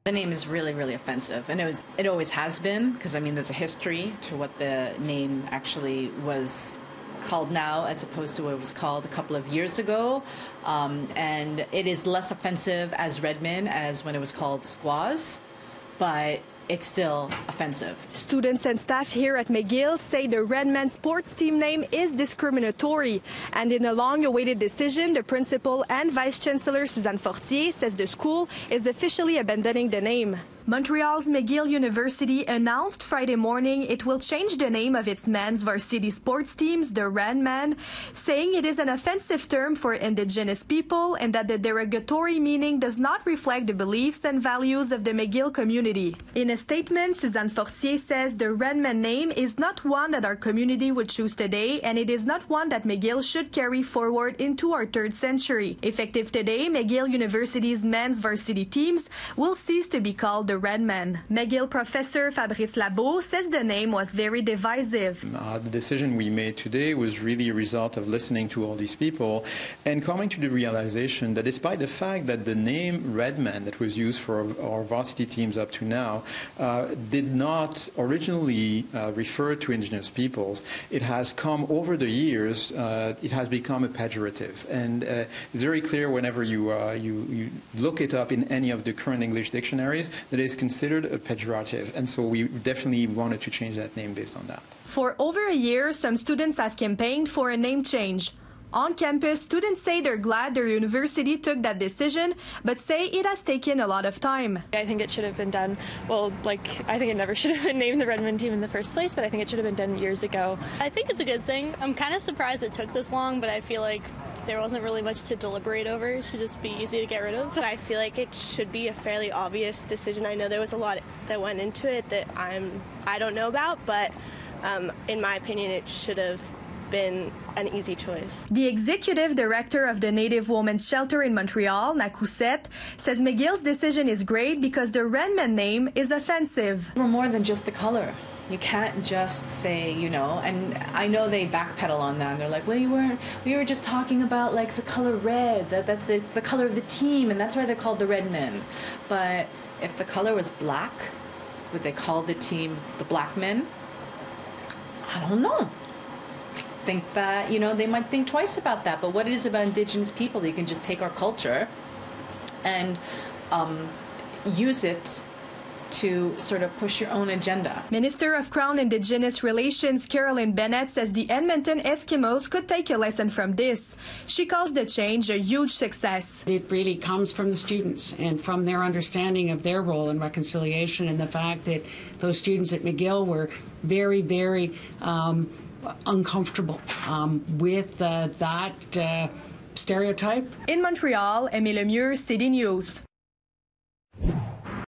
The name is really, really offensive, and it always has been, because I mean there's a history to what the name actually was called now as opposed to what it was called a couple of years ago, and it is less offensive as Redmen as when it was called Squaws, but it's still offensive. Students and staff here at McGill say the Redmen sports team name is discriminatory. And in a long-awaited decision, the principal and vice-chancellor Suzanne Fortier says the school is officially abandoning the name. Montreal's McGill University announced Friday morning it will change the name of its men's varsity sports teams, the Redmen, saying it is an offensive term for Indigenous people and that the derogatory meaning does not reflect the beliefs and values of the McGill community. In a statement, Suzanne Fortier says the Redmen name is not one that our community would choose today, and it is not one that McGill should carry forward into our third century. Effective today, McGill University's men's varsity teams will cease to be called the Redmen. McGill professor Fabrice Labo says the name was very divisive. The decision we made today was really a result of listening to all these people and coming to the realization that despite the fact that the name Redmen that was used for our varsity teams up to now did not originally refer to Indigenous peoples, it has come over the years, it has become a pejorative. And it's very clear whenever you look it up in any of the current English dictionaries that is considered a pejorative, and so we definitely wanted to change that name based on that. For over a year, some students have campaigned for a name change. On campus, students say they're glad their university took that decision, but say it has taken a lot of time. I think it should have been done, I think it never should have been named the Redmen team in the first place, but I think it should have been done years ago. I think it's a good thing. I'm kind of surprised it took this long, but I feel like there wasn't really much to deliberate over. It should just be easy to get rid of. I feel like it should be a fairly obvious decision. I know there was a lot that went into it that I don't know about, but in my opinion, it should have been an easy choice. The executive director of the Native Women's Shelter in Montreal, Nakousset, says McGill's decision is great because the Redmen name is offensive. We're more than just the color. You can't just say, and I know they backpedal on that, and they're like, well, we were just talking about like the color red, that's the color of the team, and that's why they're called the Redmen. But if the color was black, would they call the team the Black Men? I don't know. Think that, they might think twice about that, but what it is about Indigenous people, you can just take our culture and use it to sort of push your own agenda. Minister of Crown Indigenous Relations Carolyn Bennett says the Edmonton Eskimos could take a lesson from this. She calls the change a huge success. It really comes from the students and from their understanding of their role in reconciliation, and the fact that those students at McGill were very, very uncomfortable with that stereotype. In Montreal, Aimée Lemieux, City News.